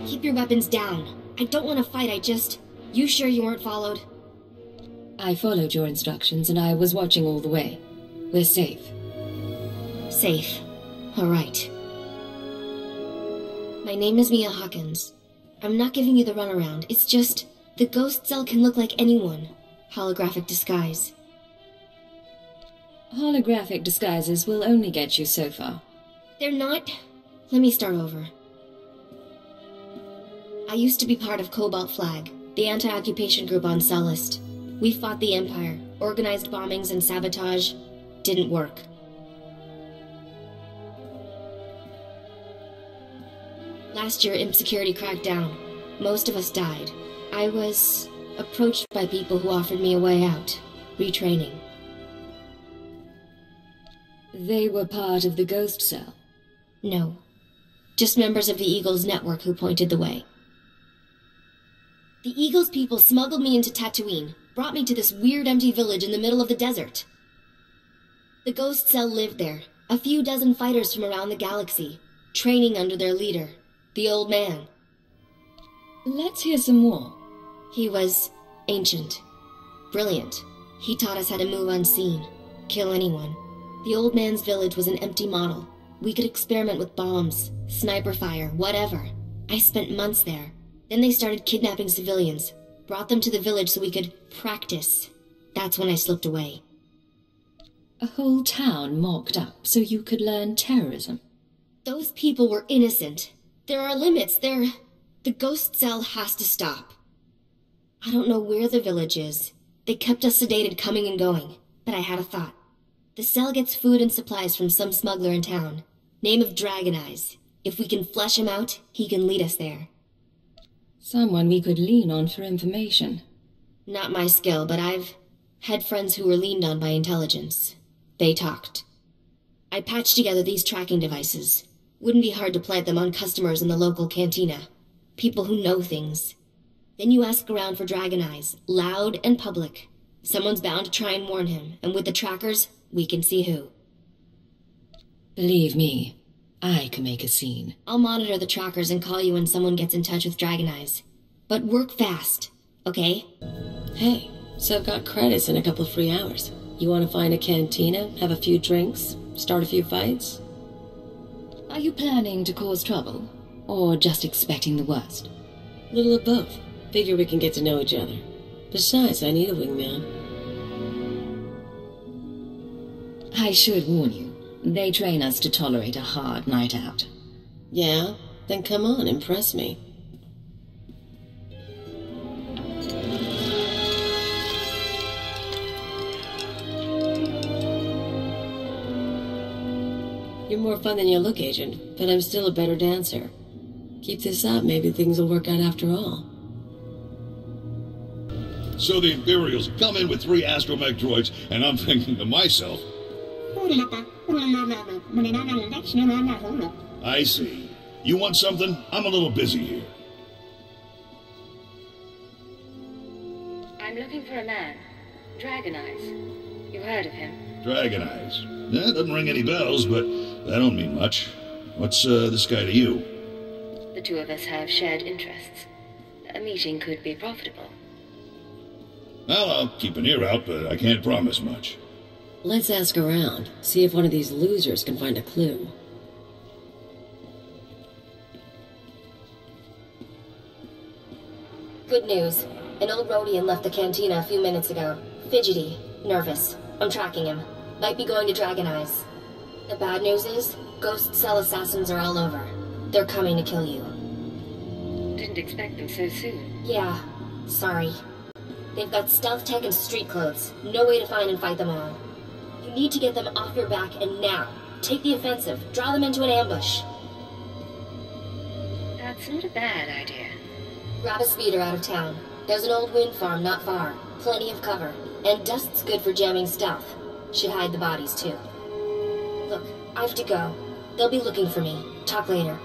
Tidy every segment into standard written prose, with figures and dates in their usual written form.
Keep your weapons down. I don't want to fight, You sure you weren't followed? I followed your instructions and I was watching all the way. We're safe. Safe. All right. My name is Mia Hawkins. I'm not giving you the runaround. It's just, the ghost cell can look like anyone. Holographic disguise. Holographic disguises will only get you so far. They're not... Let me start over. I used to be part of Cobalt Flag, the anti-occupation group on Cellist. We fought the Empire, organized bombings and sabotage. Didn't work. Last year, Imp Security cracked down. Most of us died. I was approached by people who offered me a way out. Retraining. They were part of the ghost cell? No. Just members of the Eagles network who pointed the way. The Eagles people smuggled me into Tatooine, brought me to this weird empty village in the middle of the desert. The ghost cell lived there, a few dozen fighters from around the galaxy, training under their leader, the old man. Let's hear some more. He was ancient. Brilliant. He taught us how to move unseen, kill anyone. The old man's village was an empty model. We could experiment with bombs, sniper fire, whatever. I spent months there. Then they started kidnapping civilians, brought them to the village so we could practice. That's when I slipped away. A whole town mocked up so you could learn terrorism. Those people were innocent. There are limits. The ghost cell has to stop. I don't know where the village is. They kept us sedated coming and going, but I had a thought. The cell gets food and supplies from some smuggler in town. Name of Dragon Eyes. If we can flesh him out, he can lead us there. Someone we could lean on for information. Not my skill, but I've had friends who were leaned on by intelligence. They talked. I patched together these tracking devices. Wouldn't be hard to plant them on customers in the local cantina. People who know things. Then you ask around for Dragon Eyes, loud and public. Someone's bound to try and warn him, and with the trackers, we can see who. Believe me, I can make a scene. I'll monitor the trackers and call you when someone gets in touch with Dragon Eyes. But work fast, okay? Hey, so I've got credits in a couple of free hours. You want to find a cantina, have a few drinks, start a few fights? Are you planning to cause trouble? Or just expecting the worst? A little of both. Figure we can get to know each other. Besides, I need a wingman. I should warn you. They train us to tolerate a hard night out. Yeah? Then come on, impress me. You're more fun than you look, Agent, but I'm still a better dancer. Keep this up, maybe things will work out after all. So the Imperials come in with 3 astromech droids, and I'm thinking to myself, I see. You want something? I'm a little busy here. I'm looking for a man. Dragon Eyes. You heard of him? Dragon Eyes. That doesn't ring any bells, but that don't mean much. What's this guy to you? The two of us have shared interests. A meeting could be profitable. Well, I'll keep an ear out, but I can't promise much. Let's ask around, see if one of these losers can find a clue. Good news. An old Rhodian left the cantina a few minutes ago. Fidgety. Nervous. I'm tracking him. Might be going to Dragon Eyes. The bad news is, ghost cell assassins are all over. They're coming to kill you. Didn't expect them so soon. Yeah. Sorry. They've got stealth tech and street clothes. No way to find and fight them all. You need to get them off your back, and now. Take the offensive. Draw them into an ambush. That's not a bad idea. Grab a speeder out of town. There's an old wind farm not far. Plenty of cover. And dust's good for jamming stealth. Should hide the bodies, too. Look, I have to go. They'll be looking for me. Talk later.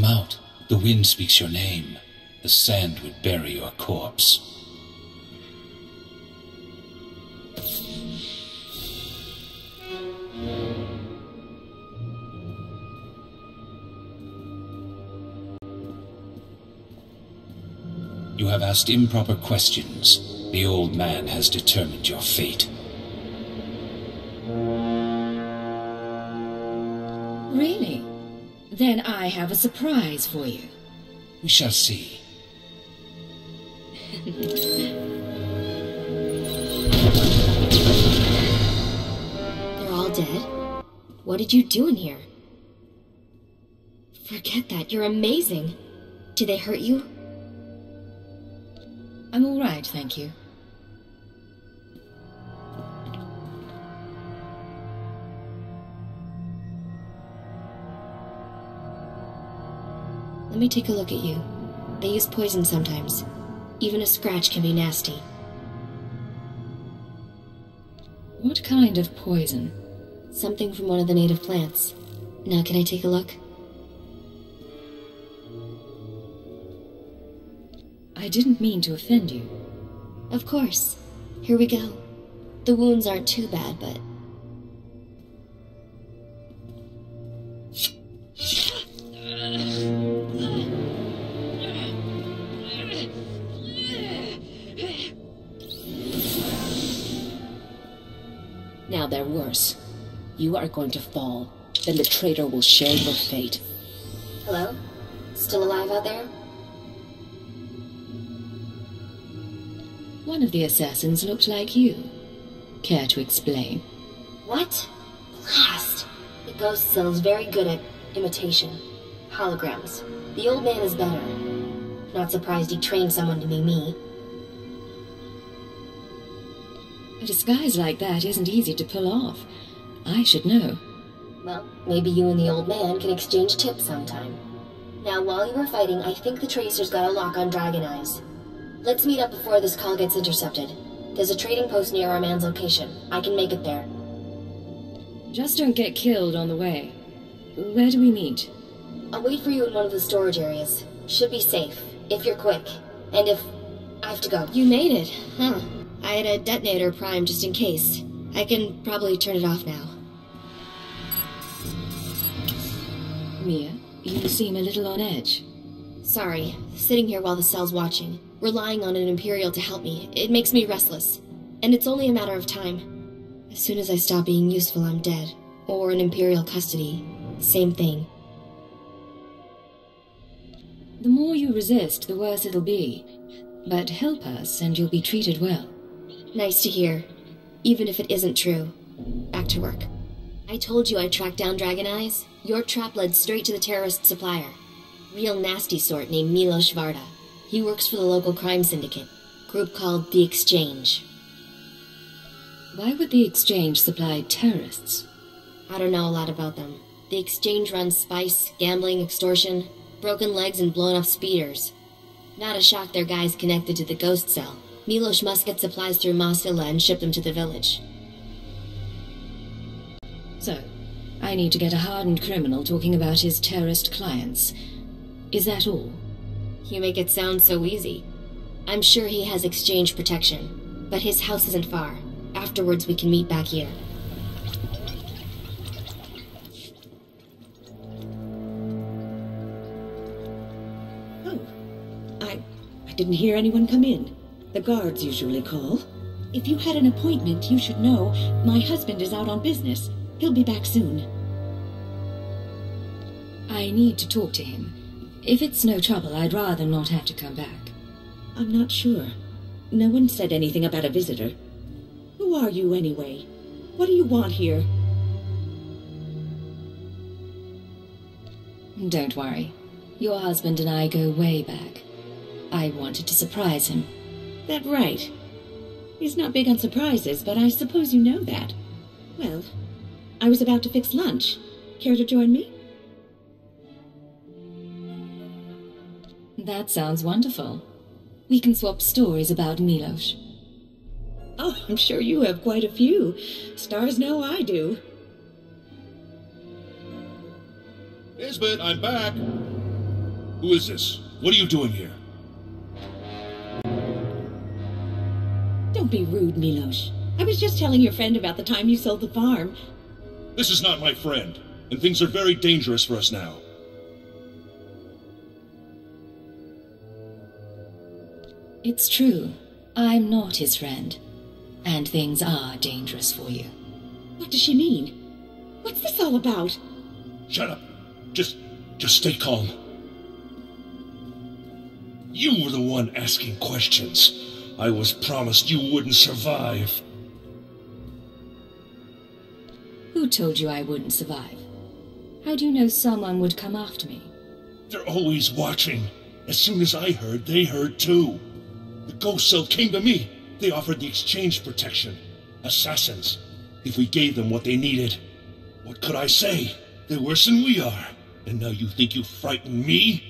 Come out. The wind speaks your name. The sand would bury your corpse. You have asked improper questions. The old man has determined your fate. Really? Then I have a surprise for you. We shall see. They're all dead? What did you do in here? Forget that, you're amazing. Did they hurt you? I'm all right, thank you. Let me take a look at you. They use poison sometimes. Even a scratch can be nasty. What kind of poison? Something from one of the native plants. Now can I take a look? I didn't mean to offend you. Of course. Here we go. The wounds aren't too bad, but... Now they're worse. You are going to fall. Then the traitor will share your fate. Hello? Still alive out there? One of the assassins looked like you. Care to explain? What? Blast! The ghost cell is very good at imitation. Holograms. The old man is better. Not surprised he trained someone to be me. A disguise like that isn't easy to pull off. I should know. Well, maybe you and the old man can exchange tips sometime. Now, while you were fighting, I think the Tracer's got a lock on Dragon Eyes. Let's meet up before this call gets intercepted. There's a trading post near our man's location. I can make it there. Just don't get killed on the way. Where do we meet? I'll wait for you in one of the storage areas. Should be safe, if you're quick. And if... I have to go. You made it, huh? I had a detonator primed just in case. I can probably turn it off now. Mia, you seem a little on edge. Sorry, sitting here while the cell's watching, relying on an Imperial to help me, it makes me restless. And it's only a matter of time. As soon as I stop being useful, I'm dead. Or in Imperial custody. Same thing. The more you resist, the worse it'll be. But help us, and you'll be treated well. Nice to hear. Even if it isn't true. Back to work. I told you I'd track down Dragon Eyes. Your trap led straight to the terrorist supplier. Real nasty sort named Shiv'd. He works for the local crime syndicate. Group called The Exchange. Why would the Exchange supply terrorists? I don't know a lot about them. The Exchange runs spice, gambling, extortion, broken legs, and blown up speeders. Not a shock their guys connected to the ghost cell. Milosh must get supplies through Masilla and ship them to the village. So, I need to get a hardened criminal talking about his terrorist clients. Is that all? You make it sound so easy. I'm sure he has Exchange protection, but his house isn't far. Afterwards, we can meet back here. Oh, I didn't hear anyone come in. The guards usually call. If you had an appointment, you should know. My husband is out on business. He'll be back soon. I need to talk to him. If it's no trouble, I'd rather not have to come back. I'm not sure. No one said anything about a visitor. Who are you, anyway? What do you want here? Don't worry. Your husband and I go way back. I wanted to surprise him. That right. He's not big on surprises, but I suppose you know that. Well, I was about to fix lunch. Care to join me? That sounds wonderful. We can swap stories about Milosh. Oh, I'm sure you have quite a few. Stars know I do. Nisbet, I'm back. Who is this? What are you doing here? Don't be rude, Milos. I was just telling your friend about the time you sold the farm. This is not my friend, and things are very dangerous for us now. It's true. I'm not his friend. And things are dangerous for you. What does she mean? What's this all about? Shut up. Just stay calm. You were the one asking questions. I was promised you wouldn't survive. Who told you I wouldn't survive? How do you know someone would come after me? They're always watching. As soon as I heard, they heard too. The ghost cell came to me. They offered the exchange protection. Assassins. If we gave them what they needed. What could I say? They're worse than we are. And now you think you frighten me?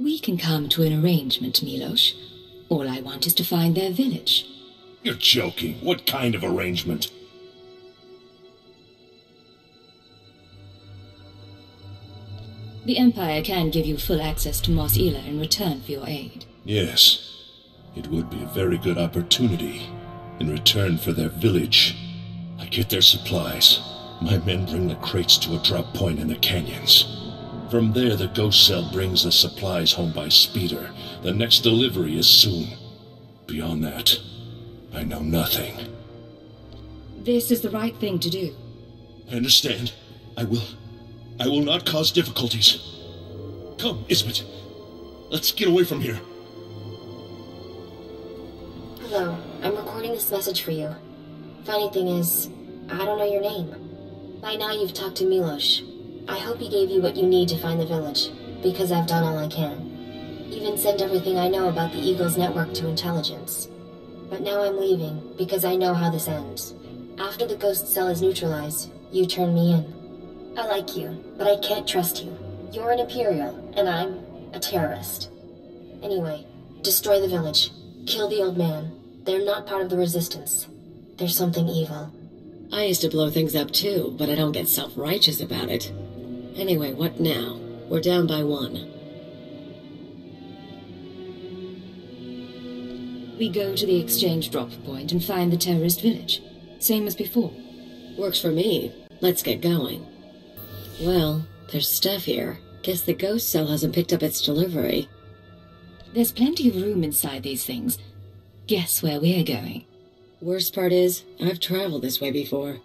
We can come to an arrangement, Milos. All I want is to find their village. You're joking. What kind of arrangement? The Empire can give you full access to Mos Ila in return for your aid. Yes. It would be a very good opportunity. In return for their village. I get their supplies. My men bring the crates to a drop point in the canyons. From there, the ghost cell brings the supplies home by speeder. The next delivery is soon. Beyond that, I know nothing. This is the right thing to do. I understand. I will not cause difficulties. Come, Isbet. Let's get away from here. Hello, I'm recording this message for you. Funny thing is, I don't know your name. By now you've talked to Milos. I hope he gave you what you need to find the village, because I've done all I can. Even sent everything I know about the Eagle's network to intelligence. But now I'm leaving, because I know how this ends. After the ghost cell is neutralized, you turn me in. I like you, but I can't trust you. You're an Imperial, and I'm a terrorist. Anyway, destroy the village. Kill the old man. They're not part of the Resistance. There's something evil. I used to blow things up too, but I don't get self-righteous about it. Anyway, what now? We're down by 1. We go to the exchange drop point and find the terrorist village. Same as before. Works for me. Let's get going. Well, there's stuff here. Guess the ghost cell hasn't picked up its delivery. There's plenty of room inside these things. Guess where we're going? Worst part is, I've traveled this way before.